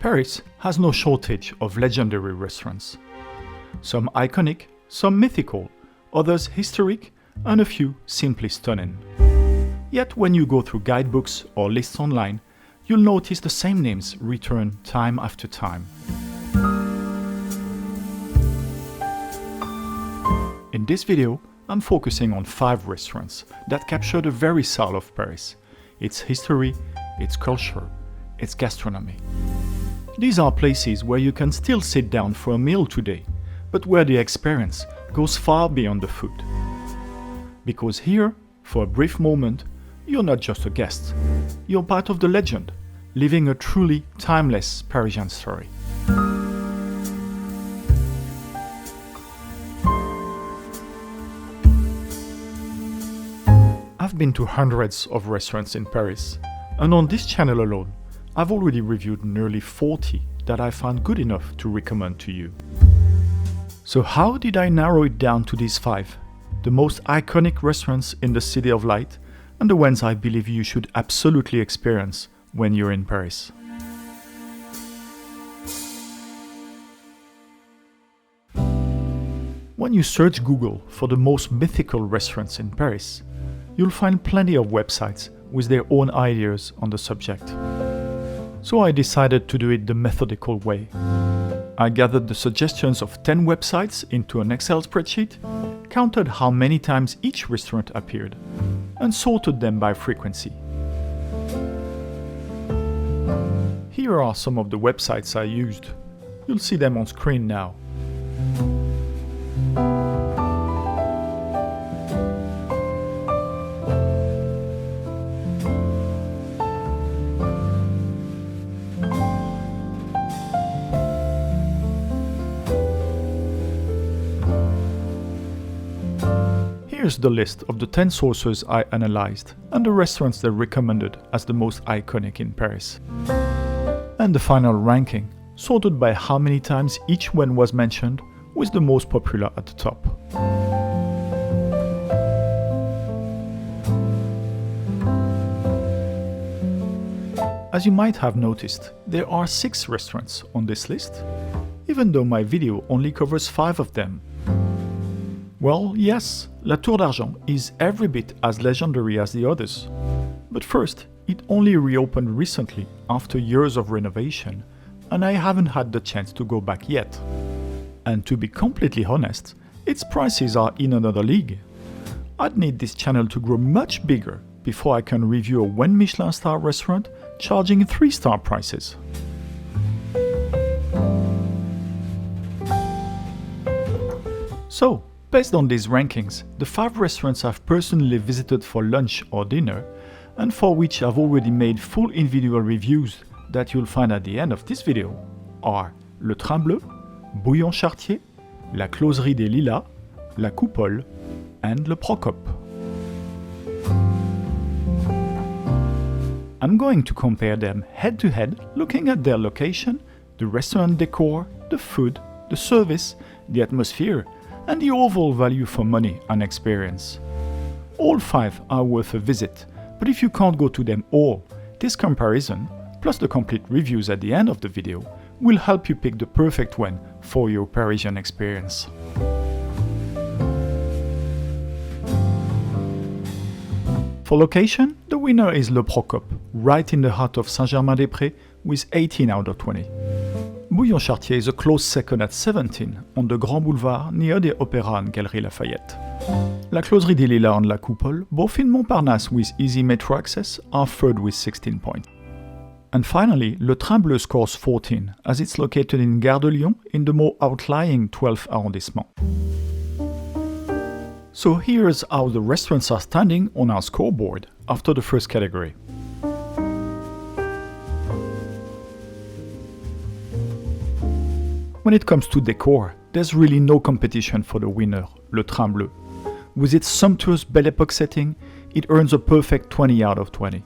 Paris has no shortage of legendary restaurants. Some iconic, some mythical, others historic, and a few simply stunning. Yet when you go through guidebooks or lists online, you'll notice the same names return time after time. In this video, I'm focusing on 5 restaurants that capture the very soul of Paris, its history, its culture, its gastronomy. These are places where you can still sit down for a meal today, but where the experience goes far beyond the food. Because here, for a brief moment, you're not just a guest, you're part of the legend, living a truly timeless Parisian story. I've been to hundreds of restaurants in Paris, and on this channel alone, I've already reviewed nearly 40 that I found good enough to recommend to you. So how did I narrow it down to these 5, the most iconic restaurants in the City of Light, and the ones I believe you should absolutely experience when you're in Paris? When you search Google for the most mythical restaurants in Paris, you'll find plenty of websites with their own ideas on the subject. So I decided to do it the methodical way. I gathered the suggestions of 10 websites into an Excel spreadsheet, counted how many times each restaurant appeared, and sorted them by frequency. Here are some of the websites I used. You'll see them on screen now. Here's the list of the 10 sources I analyzed and the restaurants they recommended as the most iconic in Paris. And the final ranking, sorted by how many times each one was mentioned, with the most popular at the top. As you might have noticed, there are 6 restaurants on this list, even though my video only covers 5 of them. Well, yes, La Tour d'Argent is every bit as legendary as the others. But first, it only reopened recently after years of renovation, and I haven't had the chance to go back yet. And to be completely honest, its prices are in another league. I'd need this channel to grow much bigger before I can review a 1 Michelin star restaurant charging 3-star prices. So, based on these rankings, the 5 restaurants I've personally visited for lunch or dinner, and for which I've already made full individual reviews that you'll find at the end of this video, are Le Bleu, Bouillon Chartier, la Closerie des Lilas, la Coupole, and le Procope. I'm going to compare them head to head, looking at their location, the restaurant decor, the food, the service, the atmosphere, and the overall value for money and experience. All 5 are worth a visit, but if you can't go to them all, this comparison, plus the complete reviews at the end of the video, will help you pick the perfect one for your Parisian experience. For location, the winner is Le Procope, right in the heart of Saint-Germain-des-Prés with 18 out of 20. Bouillon Chartier is a close second at 17 on the Grand Boulevard near the Opéra and Galerie Lafayette. La Closerie des Lilas and la Coupole, both in Montparnasse with easy metro access, are third with 16 points. And finally, Le Bleu scores 14 as it's located in Gare de Lyon in the more outlying 12th arrondissement. So here's how the restaurants are standing on our scoreboard after the first category. When it comes to decor, there's really no competition for the winner, Le Bleu. With its sumptuous Belle Époque setting, it earns a perfect 20 out of 20.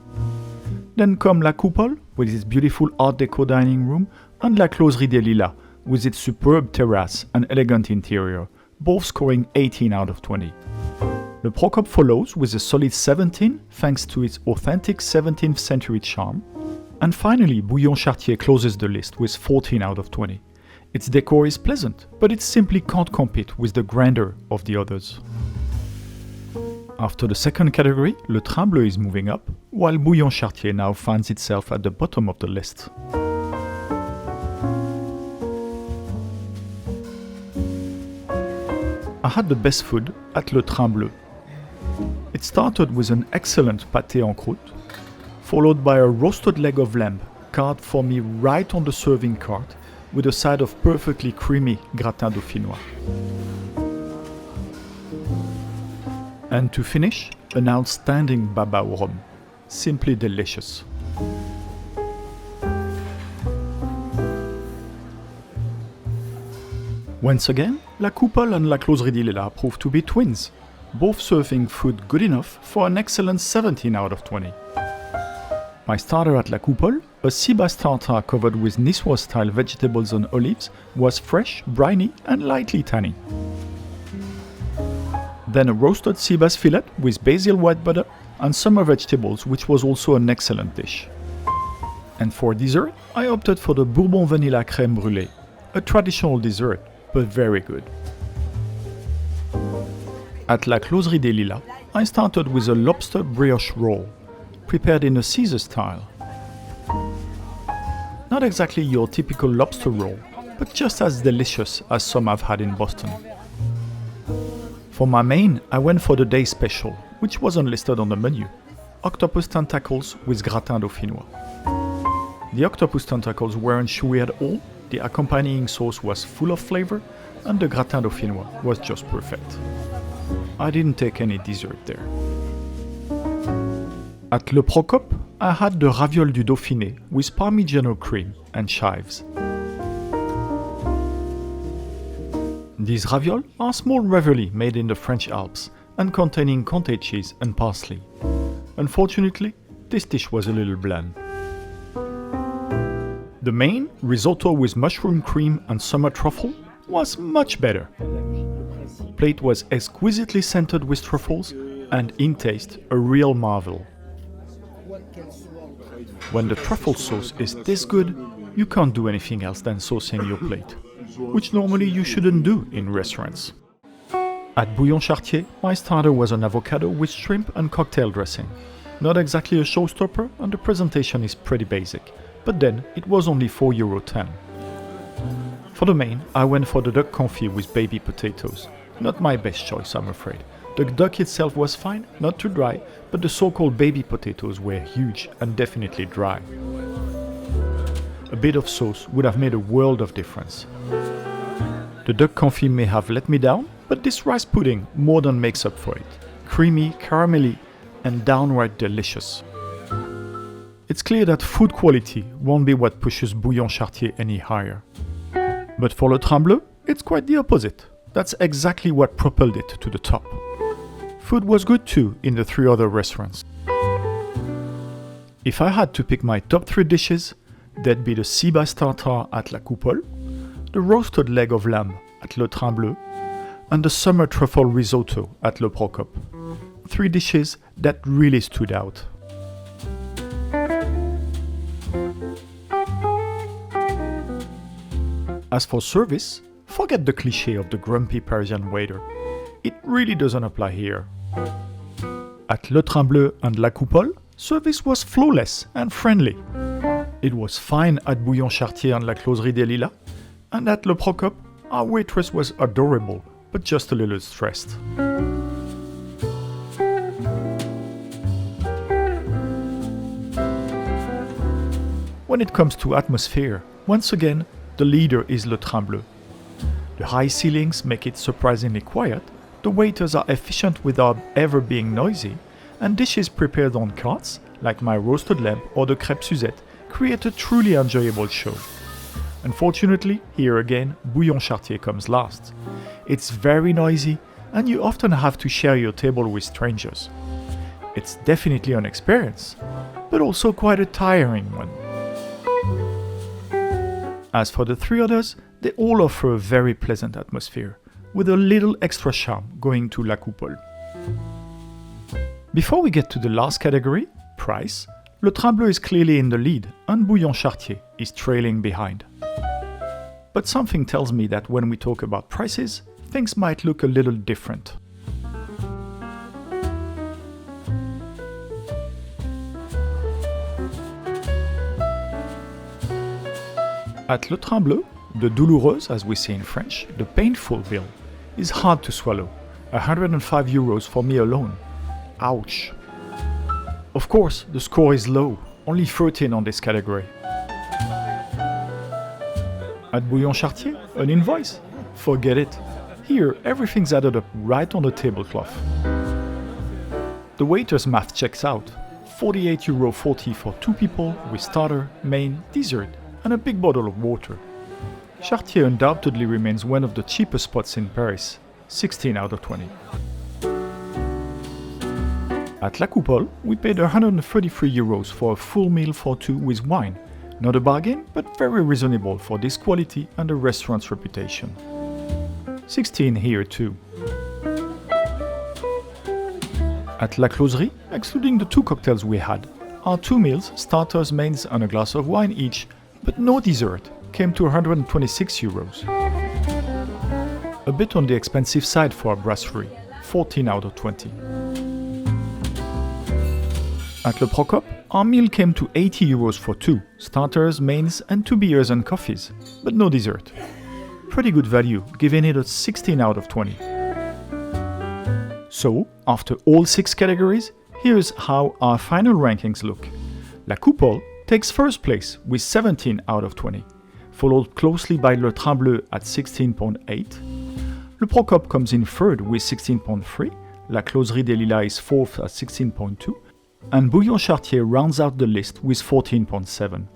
Then come La Coupole, with its beautiful Art Deco dining room, and La Closerie des Lilas, with its superb terrace and elegant interior, both scoring 18 out of 20. Le Procope follows with a solid 17 thanks to its authentic 17th century charm, And finally, Bouillon Chartier closes the list with 14 out of 20. Its decor is pleasant, but it simply can't compete with the grandeur of the others. After the second category, Le Train Bleu is moving up, while Bouillon Chartier now finds itself at the bottom of the list. I had the best food at Le Train Bleu. It started with an excellent pâté en croûte, followed by a roasted leg of lamb carved for me right on the serving cart with a side of perfectly creamy gratin dauphinois. And to finish, an outstanding baba au rhum. Simply delicious. Once again, La Coupole and La Closerie de Lilas proved to be twins, both serving food good enough for an excellent 17 out of 20. My starter at La Coupole, a sea bass tartare covered with Niçoise-style vegetables and olives, was fresh, briny and lightly tangy. Then a roasted sea bass fillet with basil white butter and summer vegetables, which was also an excellent dish. And for dessert, I opted for the Bourbon vanilla crème brûlée, a traditional dessert, but very good. At La Closerie de Lilas, I started with a lobster brioche roll, prepared in a Caesar style. Not exactly your typical lobster roll, but just as delicious as some I've had in Boston. For my main, I went for the day special, which wasn't listed on the menu: octopus tentacles with gratin dauphinois. The octopus tentacles weren't chewy at all, the accompanying sauce was full of flavor, and the gratin dauphinois was just perfect. I didn't take any dessert there. At Le Procope, I had the raviole du Dauphiné with Parmigiano cream and chives. These ravioles are small ravioli made in the French Alps and containing Comté cheese and parsley. Unfortunately, this dish was a little bland. The main, risotto with mushroom cream and summer truffle, was much better. The plate was exquisitely scented with truffles and in taste a real marvel. When the truffle sauce is this good, you can't do anything else than saucing your plate, which normally you shouldn't do in restaurants. At Bouillon Chartier, my starter was an avocado with shrimp and cocktail dressing. Not exactly a showstopper, and the presentation is pretty basic, but then it was only €4.10. For the main, I went for the duck confit with baby potatoes. Not my best choice, I'm afraid. The duck itself was fine, not too dry, but the so-called baby potatoes were huge and definitely dry. A bit of sauce would have made a world of difference. The duck confit may have let me down, but this rice pudding more than makes up for it. Creamy, caramelly, and downright delicious. It's clear that food quality won't be what pushes Bouillon Chartier any higher. But for Le Train Bleu, it's quite the opposite. That's exactly what propelled it to the top. Food was good too in the three other restaurants. If I had to pick my top 3 dishes, they'd be the sea bass tartare at La Coupole, the roasted leg of lamb at Le Train Bleu, and the summer truffle risotto at Le Procope. 3 dishes that really stood out. As for service, forget the cliché of the grumpy Parisian waiter. It really doesn't apply here. At Le Train Bleu and La Coupole, service was flawless and friendly. It was fine at Bouillon Chartier and La Closerie de Lilas, and at Le Procope, our waitress was adorable, but just a little stressed. When it comes to atmosphere, once again, the leader is Le Train Bleu. The high ceilings make it surprisingly quiet, the waiters are efficient without ever being noisy, and dishes prepared on carts, like my roasted lamb or the crêpe Suzette, create a truly enjoyable show. Unfortunately, here again, Bouillon Chartier comes last. It's very noisy, and you often have to share your table with strangers. It's definitely an experience, but also quite a tiring one. As for the 3 others, they all offer a very pleasant atmosphere, with a little extra charm going to La Coupole. Before we get to the last category, price, Le Train Bleu is clearly in the lead and Bouillon Chartier is trailing behind. But something tells me that when we talk about prices, things might look a little different. At Le Train Bleu, the douloureuse, as we say in French, the painful bill, is hard to swallow. 105 euros for me alone. Ouch. Of course, the score is low, only 13 on this category. At Bouillon Chartier, an invoice? Forget it. Here, everything's added up right on the tablecloth. The waiter's math checks out. 48,40 euro for 2 people with starter, main, dessert, and a big bottle of water. Chartier undoubtedly remains one of the cheapest spots in Paris, 16 out of 20. At La Coupole, we paid 133 euros for a full meal for 2 with wine. Not a bargain, but very reasonable for this quality and the restaurant's reputation. 16 here too. At La Closerie, excluding the 2 cocktails we had, our 2 meals, starters, mains and a glass of wine each, but no dessert, came to 126 euros. A bit on the expensive side for a brasserie, 14 out of 20. At Le Procope, our meal came to 80 euros for 2, starters, mains and 2 beers and coffees, but no dessert. Pretty good value, giving it a 16 out of 20. So, after all 6 categories, here's how our final rankings look. La Coupole takes first place with 17 out of 20, followed closely by Le Train Bleu at 16.8. Le Procope comes in third with 16.3, La Closerie des Lilas is fourth at 16.2, and Bouillon Chartier rounds out the list with 14.7.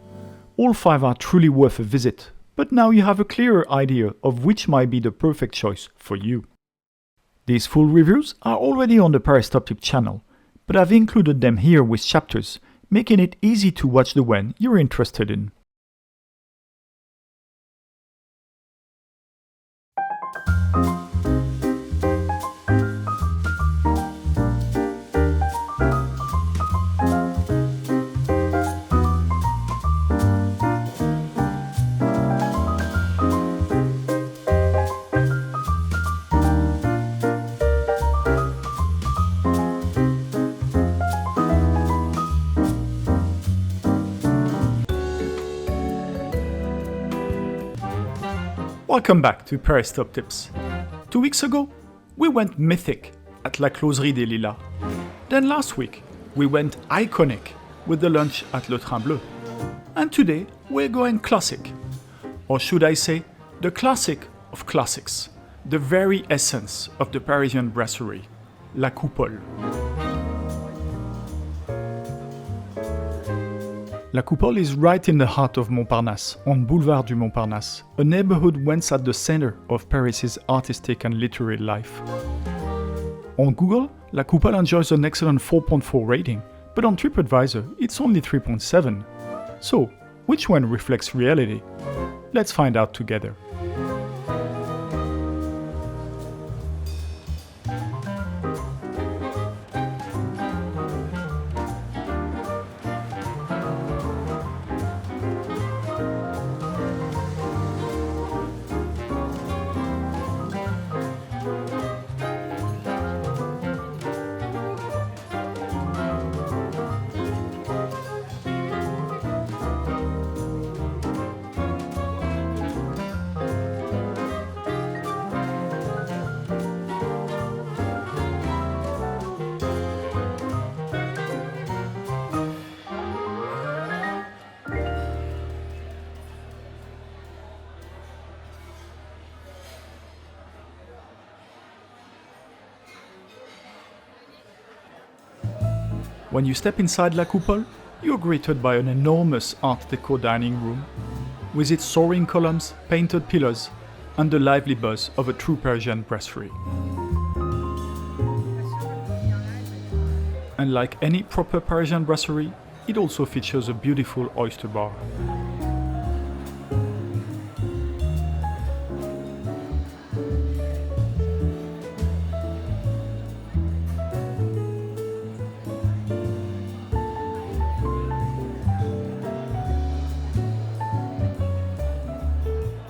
All 5 are truly worth a visit, but now you have a clearer idea of which might be the perfect choice for you. These full reviews are already on the Paris Top Tip channel, but I've included them here with chapters, making it easy to watch the one you're interested in. Welcome back to Paris Top Tips. 2 weeks ago, we went mythic at La Closerie des Lilas. Then last week, we went iconic with the lunch at Le Train Bleu. And today, we're going classic. Or should I say, the classic of classics. The very essence of the Parisian brasserie, La Coupole. La Coupole is right in the heart of Montparnasse, on Boulevard du Montparnasse, a neighborhood once at the center of Paris's artistic and literary life. On Google, La Coupole enjoys an excellent 4.4 rating, but on TripAdvisor, it's only 3.7. So, which one reflects reality? Let's find out together. When you step inside La Coupole, you're greeted by an enormous Art Deco dining room, with its soaring columns, painted pillars, and the lively buzz of a true Parisian brasserie. And like any proper Parisian brasserie, it also features a beautiful oyster bar.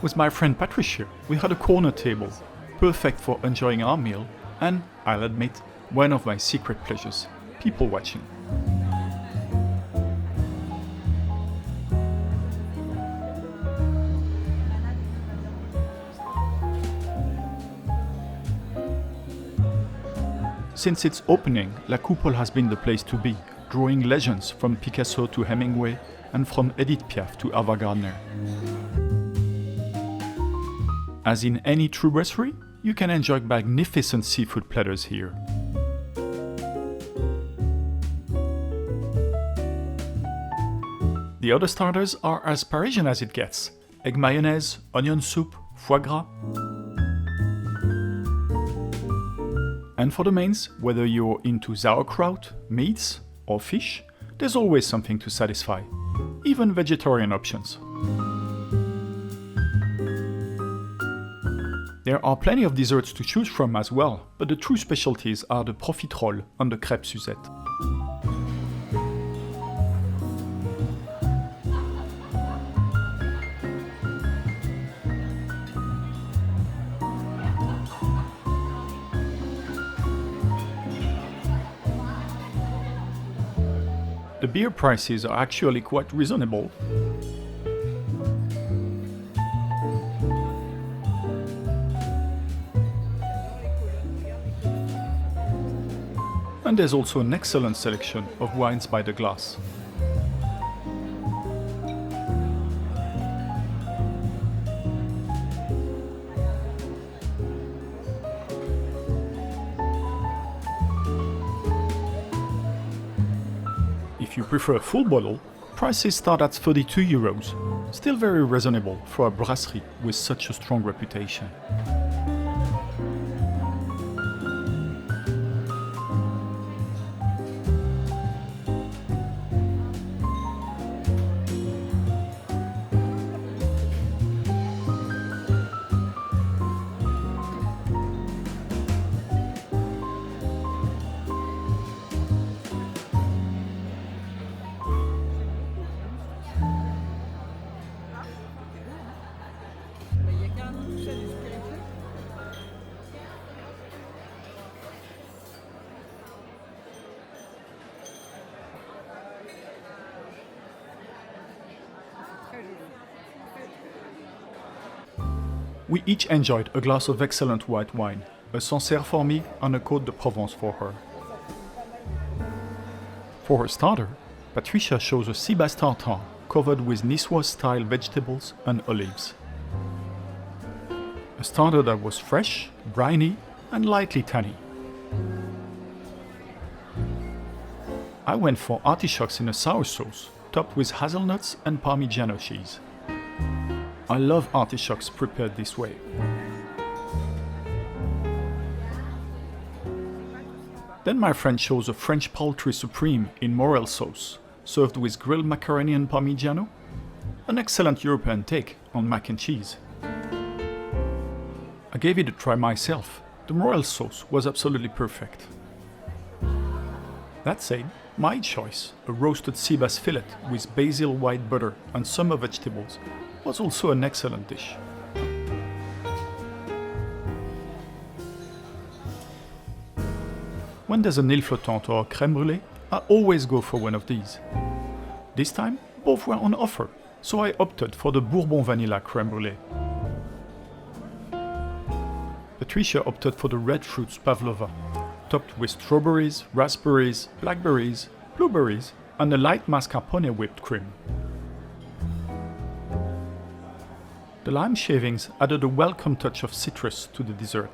With my friend Patricia, we had a corner table, perfect for enjoying our meal, and, I'll admit, one of my secret pleasures, people watching. Since its opening, La Coupole has been the place to be, drawing legends from Picasso to Hemingway and from Edith Piaf to Ava Gardner. As in any true brasserie, you can enjoy magnificent seafood platters here. The other starters are as Parisian as it gets: egg mayonnaise, onion soup, foie gras. And for the mains, whether you're into sauerkraut, meats, or fish, there's always something to satisfy, even vegetarian options. There are plenty of desserts to choose from as well, but the true specialties are the profiterole and the crêpe Suzette. The beer prices are actually quite reasonable. And there's also an excellent selection of wines by the glass. If you prefer a full bottle, prices start at 32 euros, still very reasonable for a brasserie with such a strong reputation. We each enjoyed a glass of excellent white wine, a Sancerre for me and a Côte de Provence for her. For her starter, Patricia chose a sea bass tartare covered with Niçoise-style vegetables and olives. A starter that was fresh, briny, and lightly tangy. I went for artichokes in a sour sauce, topped with hazelnuts and Parmigiano cheese. I love artichokes prepared this way. Then my friend chose a French poultry supreme in morel sauce, served with grilled macaroni and Parmigiano, an excellent European take on mac and cheese. I gave it a try myself. The morel sauce was absolutely perfect. That said, my choice, a roasted sea bass fillet with basil white butter and summer vegetables, was also an excellent dish. When there's an île flottante or a crème brûlée, I always go for one of these. This time, both were on offer, so I opted for the Bourbon Vanilla crème brûlée. Patricia opted for the red fruits pavlova, topped with strawberries, raspberries, blackberries, blueberries, and a light mascarpone whipped cream. The lime shavings added a welcome touch of citrus to the dessert.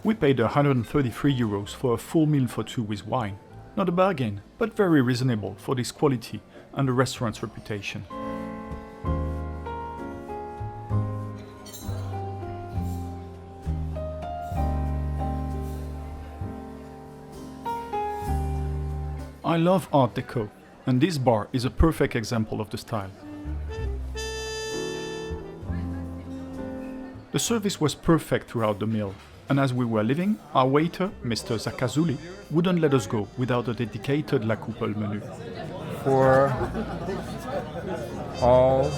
We paid 133 euros for a full meal for two with wine. Not a bargain, but very reasonable for this quality and the restaurant's reputation. I love Art Deco, and this bar is a perfect example of the style. The service was perfect throughout the meal, and as we were leaving, our waiter, Mr. Zakazuli, wouldn't let us go without a dedicated La Coupole menu. For all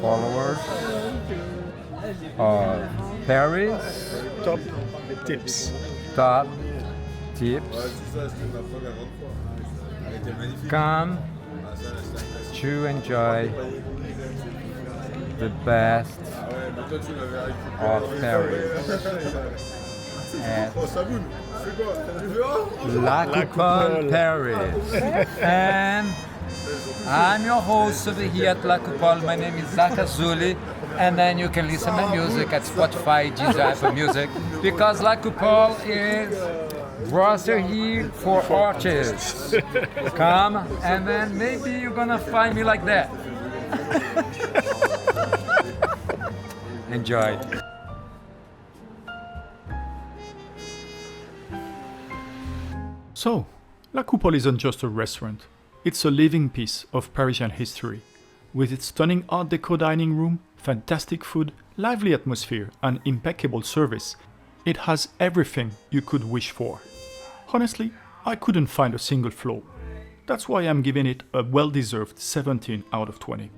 followers of Paris, Top tips. top tips, come to enjoy the best of Paris at La Coupole Paris. And I'm your host over here at La Coupole. My name is Zakazuli, and then you can listen to my music at Spotify, Deezer, Apple Music, because La Coupole is brasserie for artists. Come, and then maybe you're gonna find me like that. Enjoy. So, La Coupole isn't just a restaurant. It's a living piece of Parisian history. With its stunning Art Deco dining room, fantastic food, lively atmosphere, and impeccable service, it has everything you could wish for. Honestly, I couldn't find a single flaw. That's why I'm giving it a well-deserved 17 out of 20.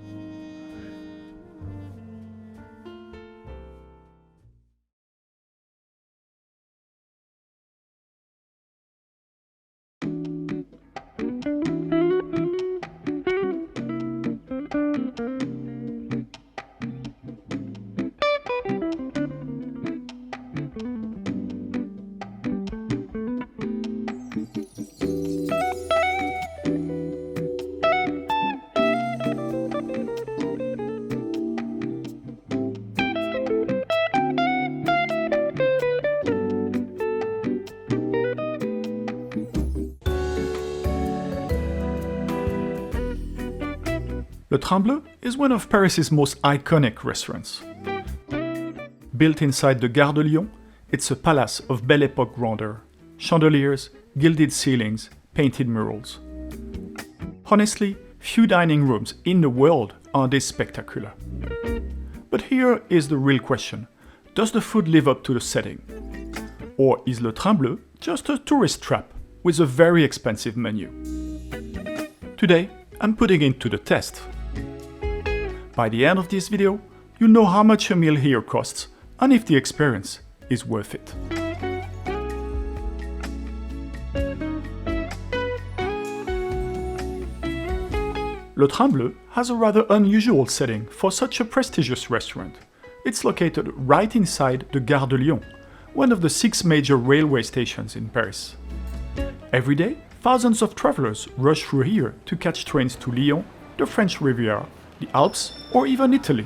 Le Bleu is one of Paris's most iconic restaurants. Built inside the Gare de Lyon, it's a palace of Belle Époque grandeur. Chandeliers, gilded ceilings, painted murals. Honestly, few dining rooms in the world are this spectacular. But here is the real question. Does the food live up to the setting? Or is Le Bleu just a tourist trap with a very expensive menu? Today, I'm putting it to the test. By the end of this video, you'll know how much a meal here costs and if the experience is worth it. Le Bleu has a rather unusual setting for such a prestigious restaurant. It's located right inside the Gare de Lyon, one of the 6 major railway stations in Paris. Every day, thousands of travelers rush through here to catch trains to Lyon, the French Riviera, the Alps, or even Italy.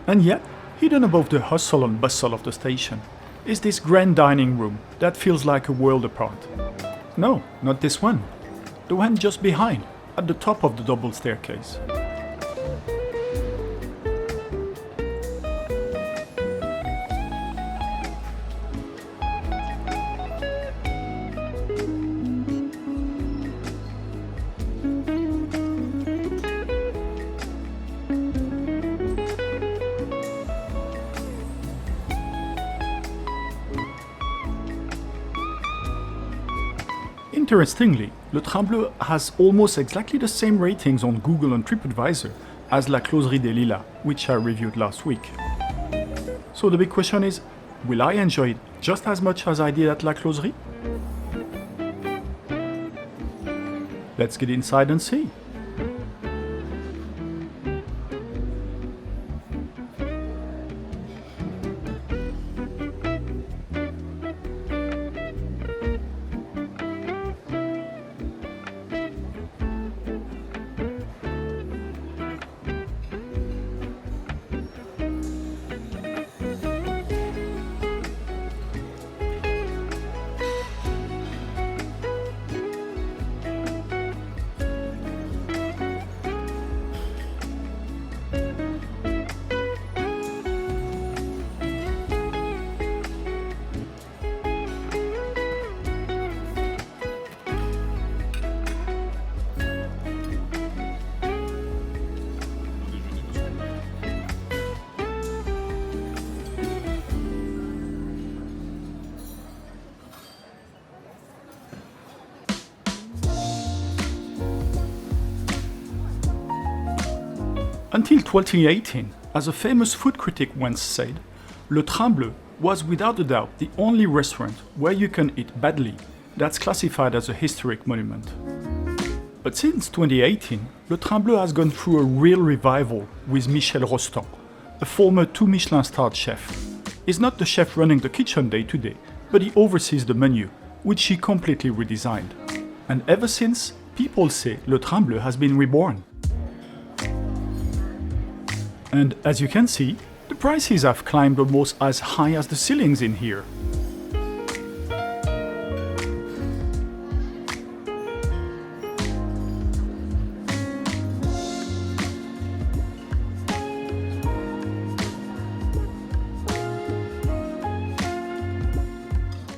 And yet, hidden above the hustle and bustle of the station, is this grand dining room that feels like a world apart. No, not this one. The one just behind, at the top of the double staircase. Interestingly, Le Bleu has almost exactly the same ratings on Google and TripAdvisor as La Closerie des Lilas, which I reviewed last week. So the big question is, will I enjoy it just as much as I did at La Closerie? Let's get inside and see. Until 2018, as a famous food critic once said, Le Train Bleu was without a doubt the only restaurant where you can eat badly that's classified as a historic monument. But since 2018, Le Train Bleu has gone through a real revival with Michel Rostand, a former 2 Michelin-starred chef. He's not the chef running the kitchen day to day, but he oversees the menu, which he completely redesigned. And ever since, people say Le Train Bleu has been reborn. And as you can see, the prices have climbed almost as high as the ceilings in here.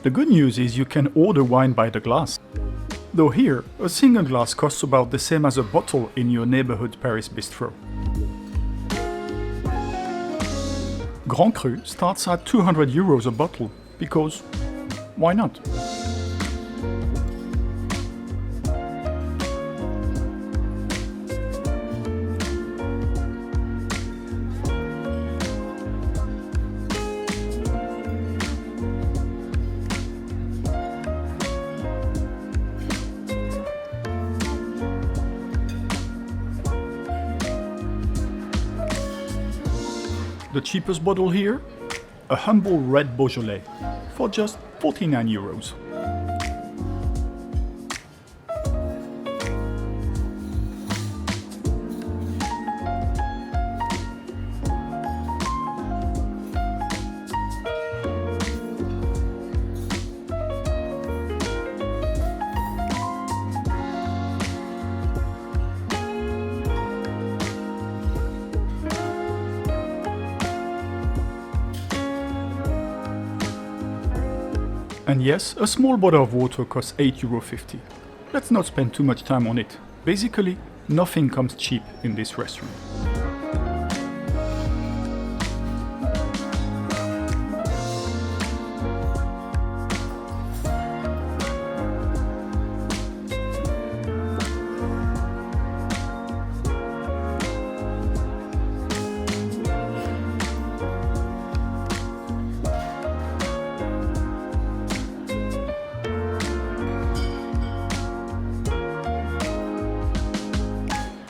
The good news is you can order wine by the glass. Though here, a single glass costs about the same as a bottle in your neighborhood Paris bistro. Grand Cru starts at 200 euros a bottle, because why not? The cheapest bottle here? A humble red Beaujolais, for just 49 euros. And yes, a small bottle of water costs €8.50. Let's not spend too much time on it. Basically, nothing comes cheap in this restaurant.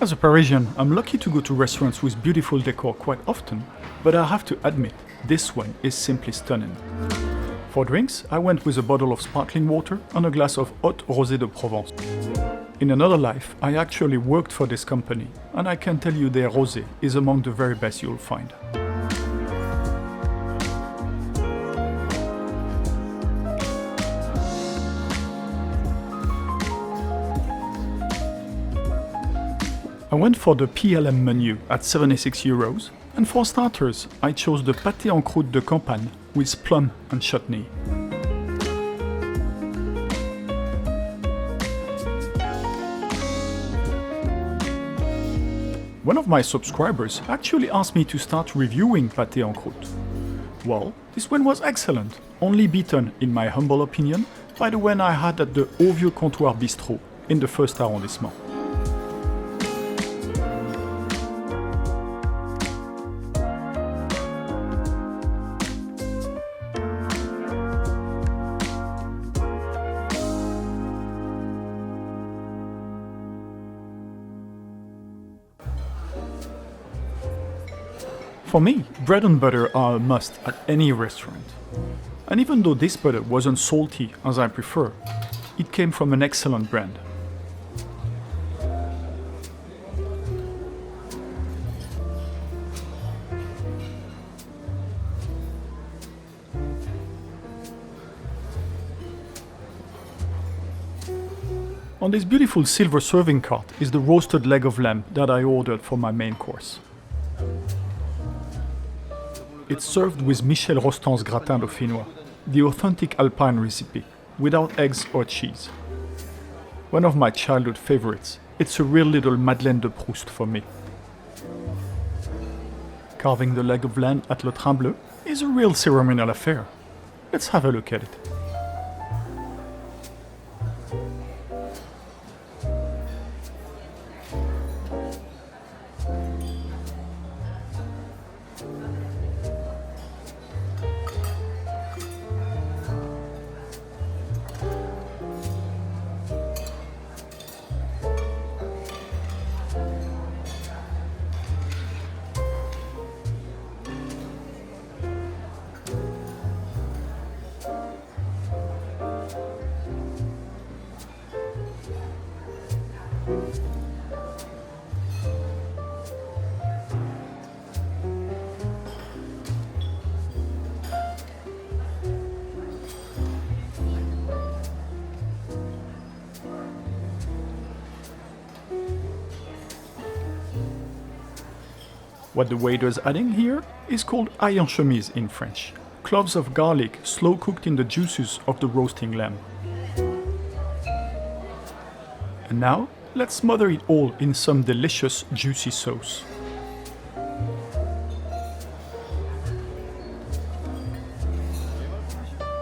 As a Parisian, I'm lucky to go to restaurants with beautiful decor quite often, but I have to admit, this one is simply stunning. For drinks, I went with a bottle of sparkling water and a glass of Haute Rosé de Provence. In another life, I actually worked for this company, and I can tell you their rosé is among the very best you'll find. I went for the PLM menu at 76 euros, and for starters, I chose the pâté en croûte de campagne with plum and chutney. One of my subscribers actually asked me to start reviewing pâté en croûte. Well, this one was excellent, only beaten, in my humble opinion, by the one I had at the Au Vieux Comptoir Bistro in the first arrondissement. For me, bread and butter are a must at any restaurant. And even though this butter wasn't salty as I prefer, it came from an excellent brand. On this beautiful silver serving cart is the roasted leg of lamb that I ordered for my main course. It's served with Michel Rostand's gratin dauphinois, the authentic Alpine recipe, without eggs or cheese. One of my childhood favorites, it's a real little Madeleine de Proust for me. Carving the leg of lamb at Le Train Bleu is a real ceremonial affair. Let's have a look at it. What the waiter's adding here is called ail en chemise in French, cloves of garlic slow cooked in the juices of the roasting lamb. And now, let's smother it all in some delicious juicy sauce.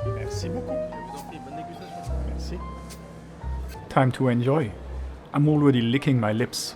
Merci beaucoup. Merci. Time to enjoy. I'm already licking my lips.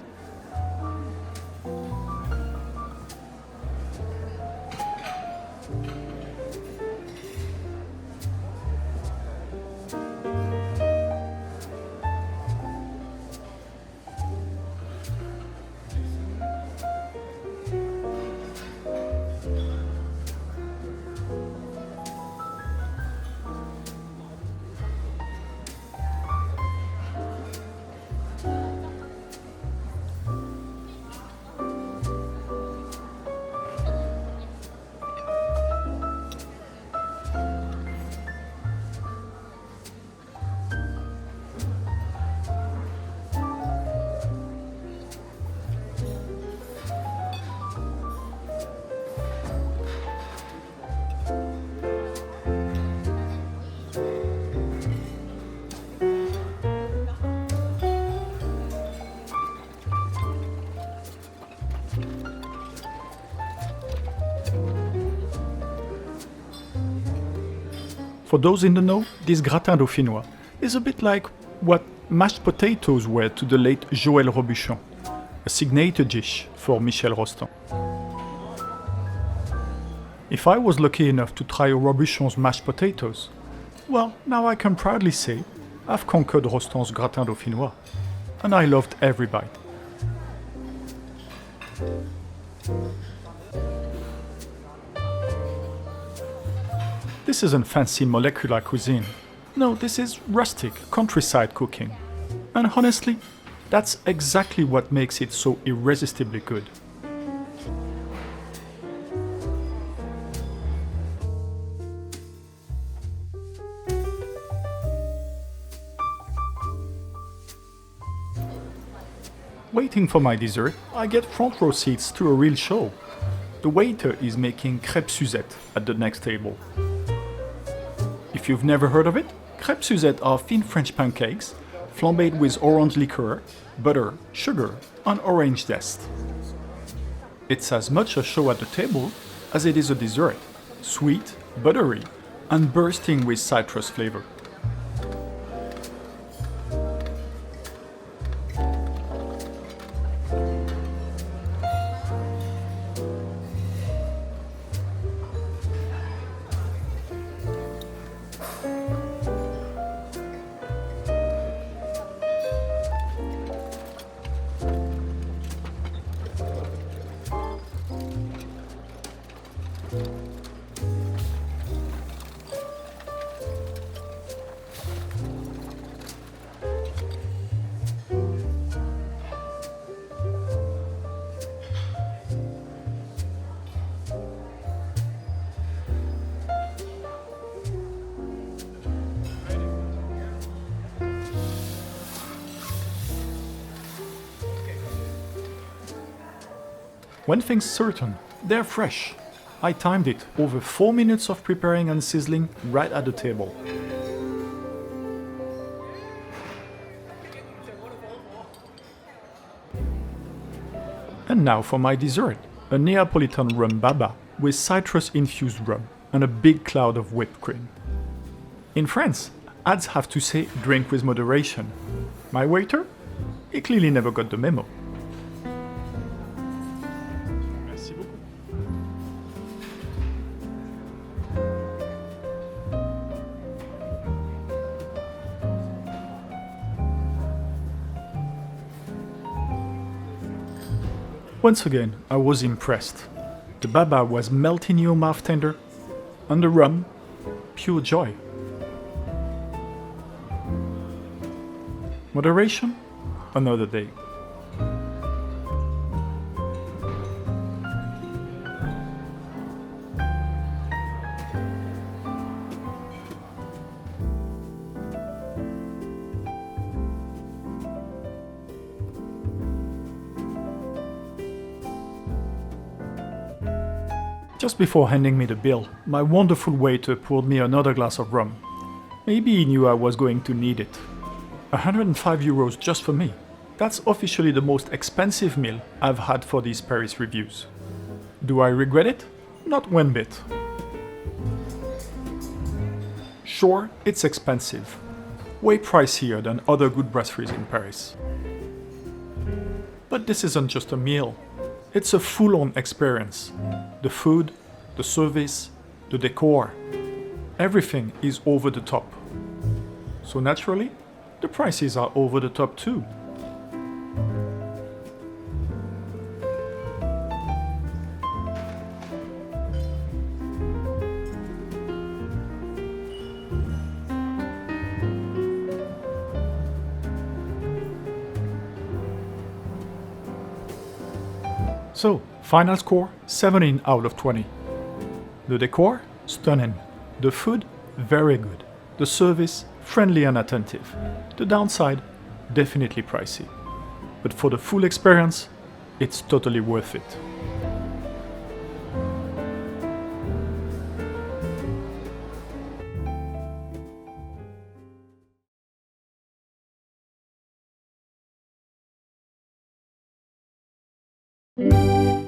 For those in the know, this gratin dauphinois is a bit like what mashed potatoes were to the late Joël Robuchon, a signature dish for Michel Rostand. If I was lucky enough to try Robuchon's mashed potatoes, well, now I can proudly say I've conquered Rostand's gratin dauphinois, and I loved every bite. This isn't fancy molecular cuisine. No, this is rustic, countryside cooking. And honestly, that's exactly what makes it so irresistibly good. Waiting for my dessert, I get front row seats to a real show. The waiter is making crêpes Suzette at the next table. If you've never heard of it, crêpes Suzette are thin French pancakes, flambéed with orange liqueur, butter, sugar, and orange zest. It's as much a show at the table as it is a dessert, sweet, buttery, and bursting with citrus flavor. One thing's certain, they're fresh. I timed it, over 4 minutes of preparing and sizzling right at the table. And now for my dessert, a Neapolitan rum baba with citrus-infused rum and a big cloud of whipped cream. In France, ads have to say drink with moderation. My waiter? He clearly never got the memo. Once again, I was impressed. The baba was melting your mouth tender, and the rum, pure joy. Moderation? another day. Just before handing me the bill, my wonderful waiter poured me another glass of rum. Maybe he knew I was going to need it. 105 euros just for me. That's officially the most expensive meal I've had for these Paris reviews. Do I regret it? Not one bit. Sure, it's expensive. Way pricier than other good brasseries in Paris. But this isn't just a meal. It's a full-on experience. The food, the service, the decor. Everything is over the top. So naturally, the prices are over the top too. So, final score, 17 out of 20. The decor, stunning. The food, very good. The service, friendly and attentive. The downside, definitely pricey. But for the full experience, it's totally worth it.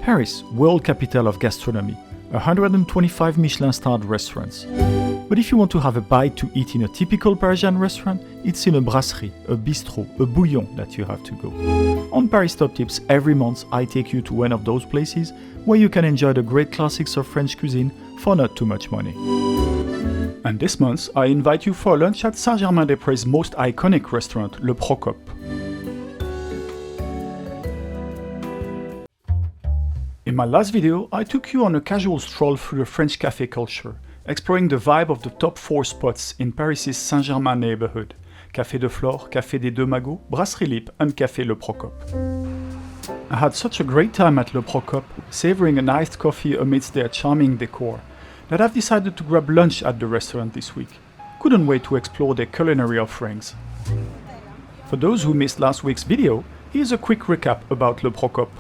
Paris, world capital of gastronomy, 125 Michelin-starred restaurants. But if you want to have a bite to eat in a typical Parisian restaurant, it's in a brasserie, a bistro, a Bouillon that you have to go. On Paris Top Tips, every month I take you to one of those places where you can enjoy the great classics of French cuisine for not too much money. And this month I invite you for a lunch at Saint-Germain-des-Prés' most iconic restaurant, Le Procope. In my last video, I took you on a casual stroll through the French café culture, exploring the vibe of the top 4 spots in Paris' Saint-Germain neighborhood: Café de Flore, Café des Deux Magots, Brasserie Lippe and Café Le Procope. I had such a great time at Le Procope, savoring an iced coffee amidst their charming decor, that I've decided to grab lunch at the restaurant this week. Couldn't wait to explore their culinary offerings. For those who missed last week's video, here's a quick recap about Le Procope.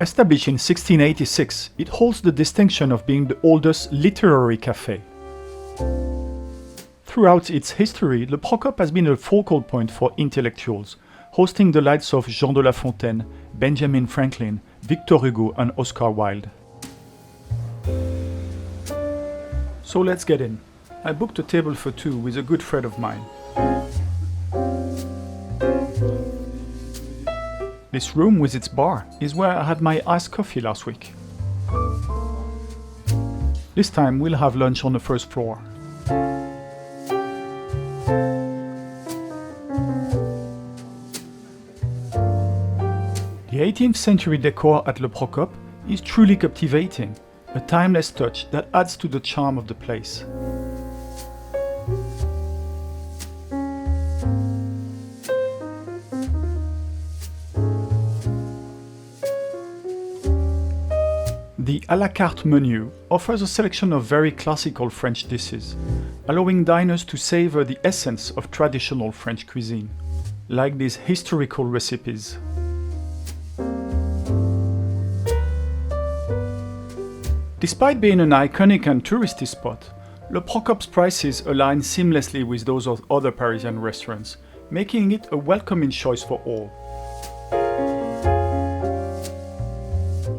Established in 1686, it holds the distinction of being the oldest literary café. Throughout its history, Le Procope has been a focal point for intellectuals, hosting the likes of Jean de La Fontaine, Benjamin Franklin, Victor Hugo and Oscar Wilde. So let's get in. I booked a table for 2 with a good friend of mine. This room with its bar is where I had my iced coffee last week. This time we'll have lunch on the first floor. The 18th century decor at Le Procope is truly captivating, a timeless touch that adds to the charm of the place. The à la carte menu offers a selection of very classical French dishes, allowing diners to savor the essence of traditional French cuisine, like these historical recipes. Despite being an iconic and touristy spot, Le Procope's prices align seamlessly with those of other Parisian restaurants, making it a welcoming choice for all.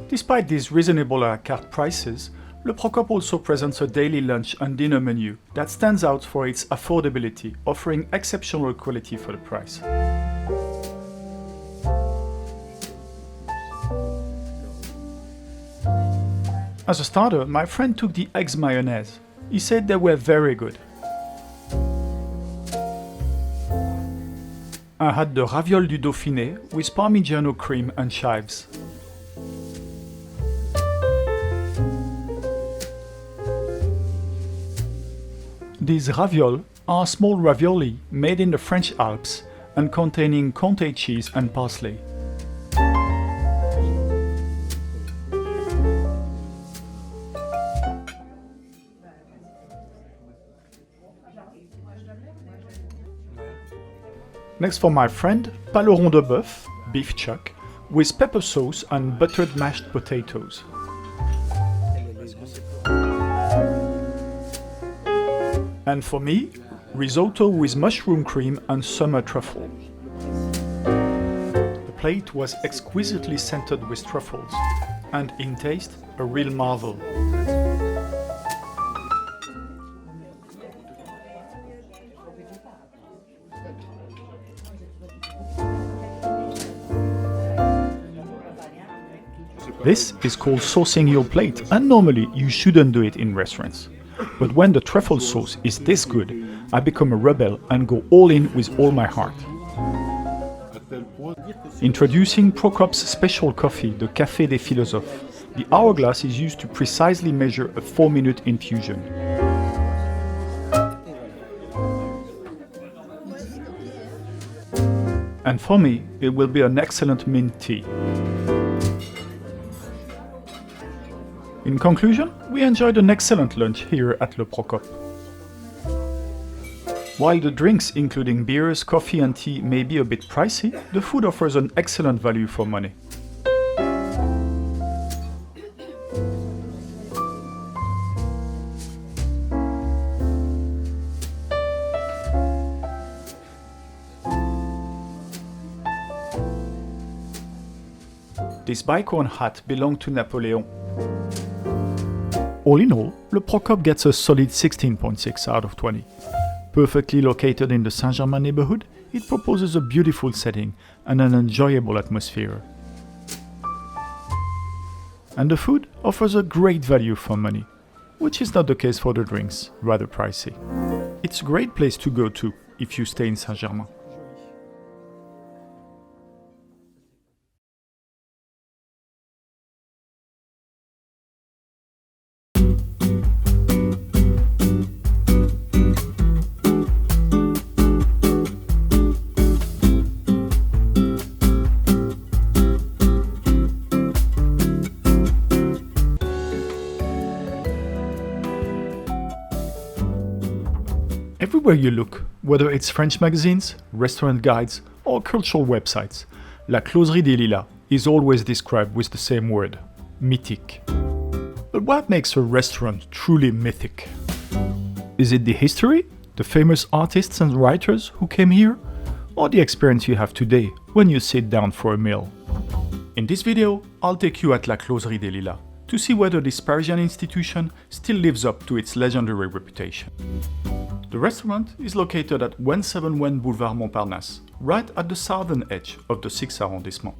Despite these reasonable à la carte prices, Le Procope also presents a daily lunch and dinner menu that stands out for its affordability, offering exceptional quality for the price. As a starter, my friend took the eggs mayonnaise. He said they were very good. I had the raviole du Dauphiné with Parmigiano cream and chives. These ravioles are small ravioli made in the French Alps and containing Comté cheese and parsley. Next for my friend, paleron de bœuf, beef chuck, with pepper sauce and buttered mashed potatoes. And for me, risotto with mushroom cream and summer truffle. The plate was exquisitely scented with truffles, and in taste, a real marvel. This is called saucing your plate, and normally you shouldn't do it in restaurants. But when the truffle sauce is this good, I become a rebel and go all in with all my heart. Introducing Procope's special coffee, the Café des Philosophes. The hourglass is used to precisely measure a 4-minute infusion. And for me, it will be an excellent mint tea. In conclusion, we enjoyed an excellent lunch here at Le Procope. While the drinks, including beers, coffee and tea, may be a bit pricey, the food offers an excellent value for money. This bicorn hat belonged to Napoleon. All in all, Le Procope gets a solid 16.6 out of 20. Perfectly located in the Saint-Germain neighborhood, it proposes a beautiful setting and an enjoyable atmosphere. And the food offers a great value for money, which is not the case for the drinks, rather pricey. It's a great place to go to if you stay in Saint-Germain. Everywhere you look, whether it's French magazines, restaurant guides, or cultural websites, La Closerie des Lilas is always described with the same word, mythique. But what makes a restaurant truly mythic? Is it the history, the famous artists and writers who came here, or the experience you have today when you sit down for a meal? In this video, I'll take you at La Closerie des Lilas to see whether this Parisian institution still lives up to its legendary reputation. The restaurant is located at 171 Boulevard Montparnasse, right at the southern edge of the 6th arrondissement.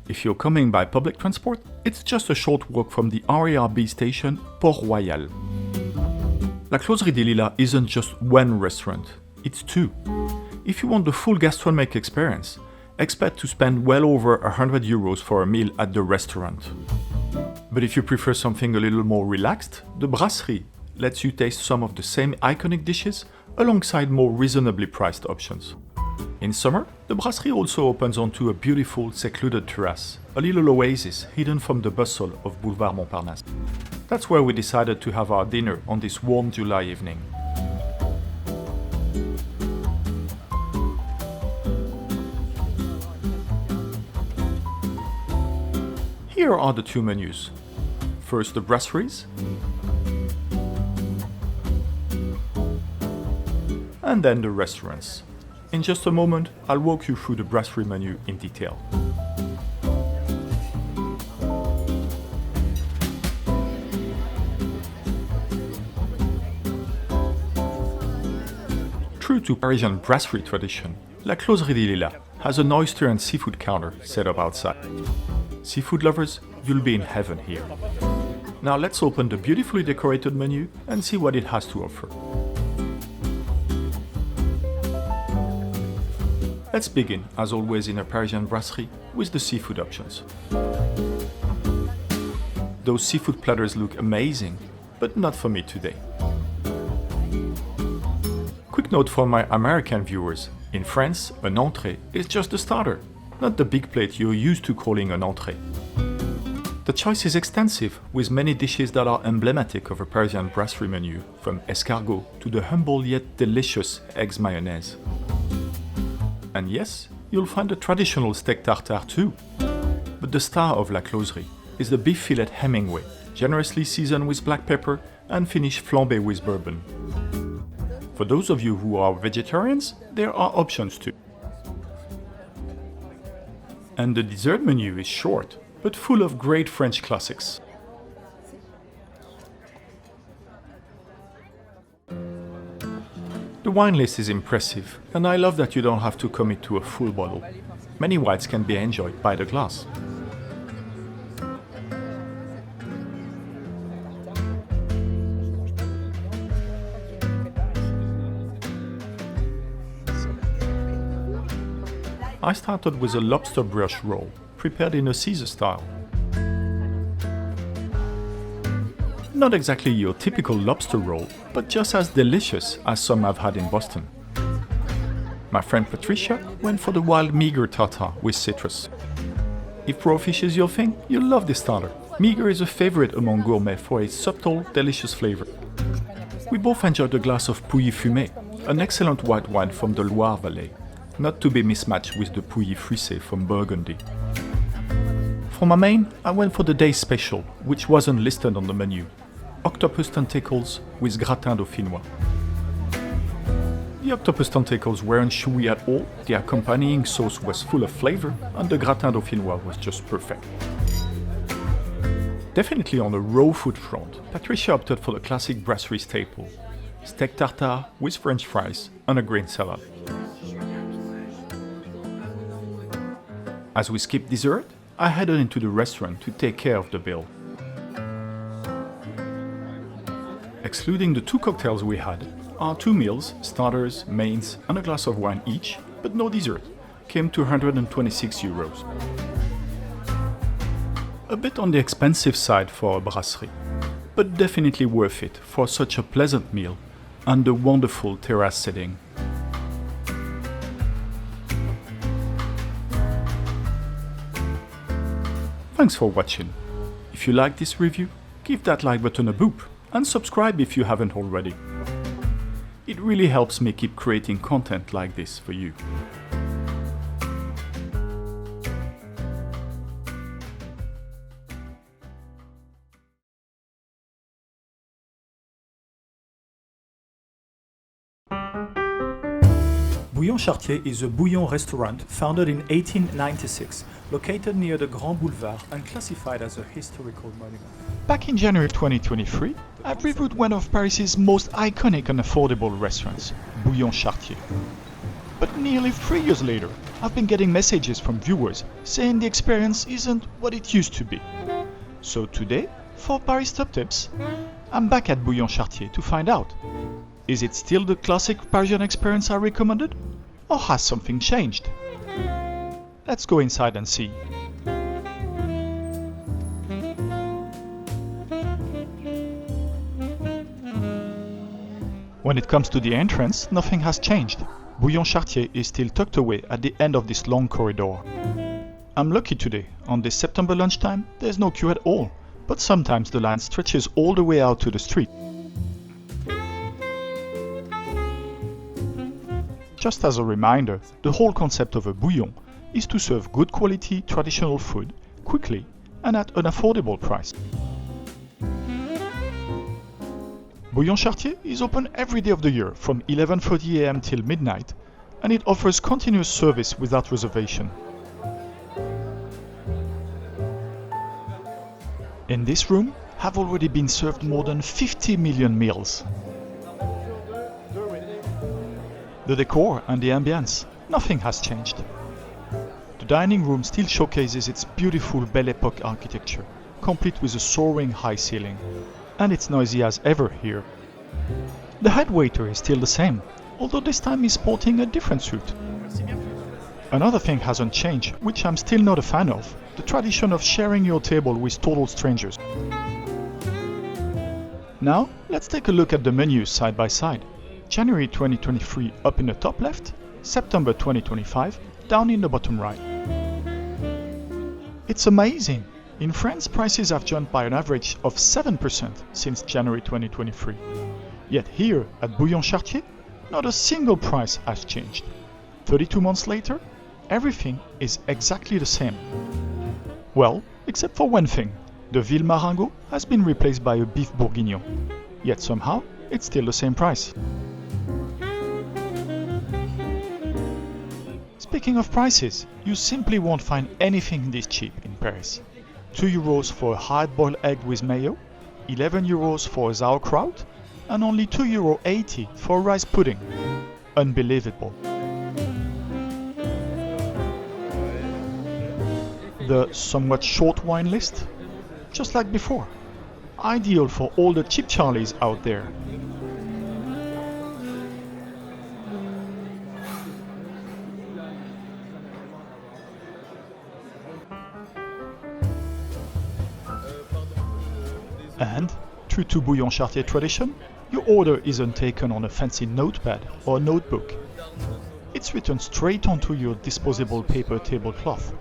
If you're coming by public transport, it's just a short walk from the RERB station Port Royal. La Closerie des Lilas isn't just one restaurant, it's two. If you want the full gastronomic experience, expect to spend well over 100 euros for a meal at the restaurant. But if you prefer something a little more relaxed, the Brasserie lets you taste some of the same iconic dishes alongside more reasonably priced options. In summer, the Brasserie also opens onto a beautiful, secluded terrace, a little oasis hidden from the bustle of Boulevard Montparnasse. That's where we decided to have our dinner on this warm July evening. Here are the two menus. First the brasseries, and then the restaurants. In just a moment, I'll walk you through the brasserie menu in detail. True to Parisian brasserie tradition, La Closerie des Lilas has an oyster and seafood counter set up outside. Seafood lovers, you'll be in heaven here. Now let's open the beautifully decorated menu and see what it has to offer. Let's begin, as always in a Parisian brasserie, with the seafood options. Those seafood platters look amazing, but not for me today. Quick note for my American viewers, In France, an entrée is just a starter, not the big plate you're used to calling an entrée. The choice is extensive, with many dishes that are emblematic of a Parisian brasserie menu, from escargot to the humble yet delicious eggs mayonnaise. And yes, you'll find a traditional steak tartare too. But the star of La Closerie is the beef fillet Hemingway, generously seasoned with black pepper and finished flambé with bourbon. For those of you who are vegetarians, there are options too. And the dessert menu is short, but full of great French classics. The wine list is impressive, and I love that you don't have to commit to a full bottle. Many whites can be enjoyed by the glass. I started with a lobster brush roll, prepared in a Caesar style. Not exactly your typical lobster roll, but just as delicious as some I've had in Boston. My friend Patricia went for the wild meager tartare with citrus. If raw fish is your thing, you'll love this starter. Meager is a favorite among gourmets for its subtle, delicious flavor. We both enjoyed a glass of Pouilly Fumé, an excellent white wine from the Loire Valley, not to be mismatched with the Pouilly Frisé from Burgundy. For my main, I went for the day's special, which wasn't listed on the menu. Octopus tentacles with gratin dauphinois. The octopus tentacles weren't chewy at all, the accompanying sauce was full of flavor, and the gratin dauphinois was just perfect. Definitely on the raw food front, Patricia opted for the classic brasserie staple, steak tartare with French fries and a green salad. As we skipped dessert, I headed into the restaurant to take care of the bill. Excluding the 2 cocktails we had, our 2 meals, starters, mains, and a glass of wine each, but no dessert, came to €126. A bit on the expensive side for a brasserie, but definitely worth it for such a pleasant meal and a wonderful terrace setting. Thanks for watching. If you like this review, give that like button a boop and subscribe if you haven't already. It really helps me keep creating content like this for you. Bouillon Chartier is a Bouillon restaurant founded in 1896, located near the Grand Boulevard and classified as a historical monument. Back in January 2023, I've reviewed one of Paris's most iconic and affordable restaurants, Bouillon Chartier. But nearly 3 years later, I've been getting messages from viewers saying the experience isn't what it used to be. So today, for Paris Top Tips, I'm back at Bouillon Chartier to find out. Is it still the classic Parisian experience I recommended? Or has something changed? Let's go inside and see. When it comes to the entrance, nothing has changed. Bouillon Chartier is still tucked away at the end of this long corridor. I'm lucky today. On this September lunchtime, there's no queue at all, but sometimes the line stretches all the way out to the street. Just as a reminder, the whole concept of a bouillon is to serve good quality traditional food quickly and at an affordable price. Bouillon Chartier is open every day of the year from 11:30 a.m. till midnight, and it offers continuous service without reservation. In this room have already been served more than 50 million meals. The decor and the ambience, nothing has changed. The dining room still showcases its beautiful Belle Époque architecture, complete with a soaring high ceiling, and it's noisy as ever here. The head waiter is still the same, although this time he's sporting a different suit. Another thing hasn't changed, which I'm still not a fan of, the tradition of sharing your table with total strangers. Now, let's take a look at the menus side by side. January 2023 up in the top left, September 2025, down in the bottom right. It's amazing! In France, prices have jumped by an average of 7% since January 2023. Yet here at Bouillon Chartier, not a single price has changed. 32 months later, everything is exactly the same. Well, except for one thing. The Ville Marengo has been replaced by a beef bourguignon. Yet somehow, it's still the same price. Speaking of prices, you simply won't find anything this cheap in Paris. 2 euros for a hard-boiled egg with mayo, 11 euros for a sauerkraut, and only €2.80 for a rice pudding. Unbelievable. The somewhat short wine list? Just like before. Ideal for all the cheap Charlies out there. And, true to Bouillon Chartier tradition, your order isn't taken on a fancy notepad or notebook. It's written straight onto your disposable paper tablecloth.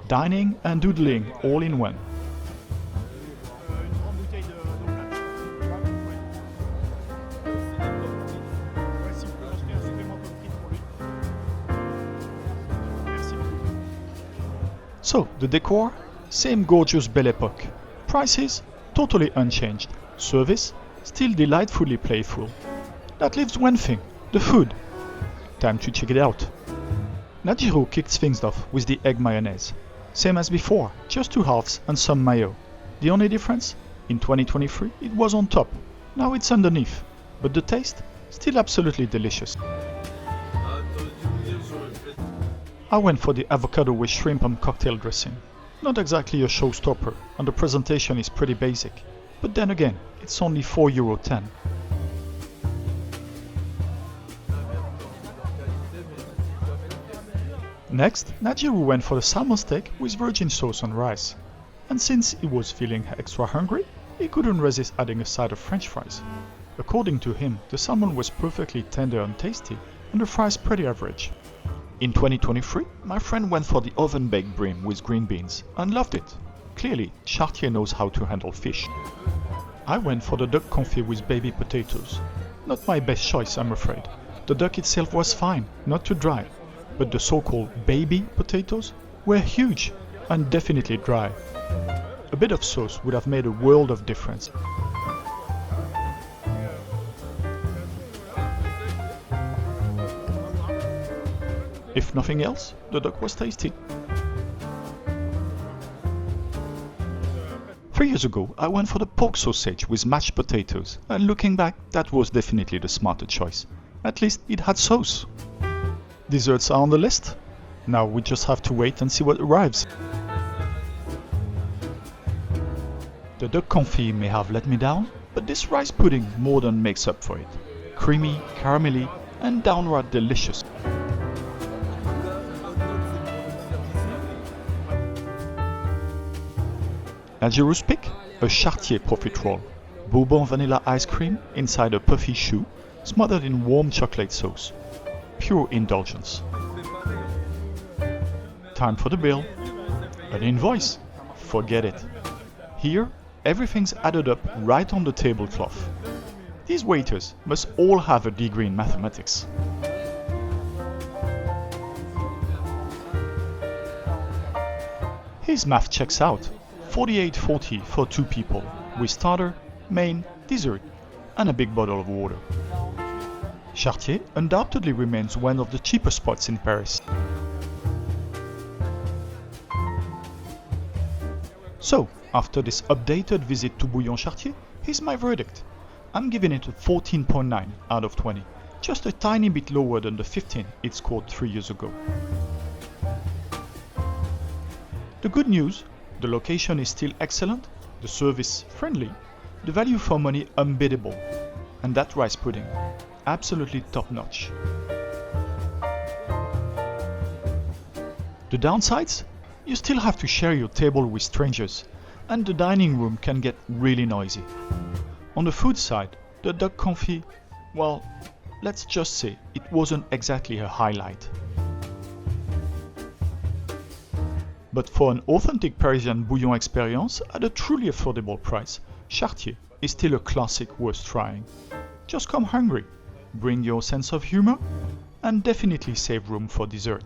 Dining and doodling all in one. So, the decor? Same gorgeous Belle Époque. Prices? Totally unchanged. Service? Still delightfully playful. That leaves one thing, the food. Time to check it out. Najiro kicked things off with the egg mayonnaise. Same as before, just 2 halves and some mayo. The only difference? In 2023 it was on top, now it's underneath. But the taste? Still absolutely delicious. I went for the avocado with shrimp and cocktail dressing. Not exactly a showstopper, and the presentation is pretty basic. But then again, it's only €4.10. Next, Najiro went for the salmon steak with virgin sauce and rice. And since he was feeling extra hungry, he couldn't resist adding a side of French fries. According to him, the salmon was perfectly tender and tasty, and the fries pretty average. In 2023, my friend went for the oven-baked bream with green beans and loved it. Clearly, Chartier knows how to handle fish. I went for the duck confit with baby potatoes. Not my best choice, I'm afraid. The duck itself was fine, not too dry, but the so-called baby potatoes were huge and definitely dry. A bit of sauce would have made a world of difference. If nothing else, the duck was tasty. 3 years ago, I went for the pork sausage with mashed potatoes, and looking back, that was definitely the smarter choice. At least it had sauce. Desserts are on the list. Now we just have to wait and see what arrives. The duck confit may have let me down, but this rice pudding more than makes up for it. Creamy, caramelly, and downright delicious. Najiro's pick? A Chartier profit roll. Bourbon vanilla ice cream inside a puffy choux, smothered in warm chocolate sauce. Pure indulgence. Time for the bill. An invoice? Forget it. Here, everything's added up right on the tablecloth. These waiters must all have a degree in mathematics. His math checks out. 48.40 for 2 people, with starter, main, dessert, and a big bottle of water. Chartier undoubtedly remains one of the cheapest spots in Paris. So, after this updated visit to Bouillon Chartier, here's my verdict. I'm giving it a 14.9 out of 20, just a tiny bit lower than the 15 it scored 3 years ago. The good news? The location is still excellent, the service friendly, the value for money unbeatable, and that rice pudding, absolutely top notch. The downsides? You still have to share your table with strangers, and the dining room can get really noisy. On the food side, the duck confit, well, let's just say it wasn't exactly a highlight. But for an authentic Parisian Bouillon experience at a truly affordable price, Chartier is still a classic worth trying. Just come hungry, bring your sense of humor, and definitely save room for dessert.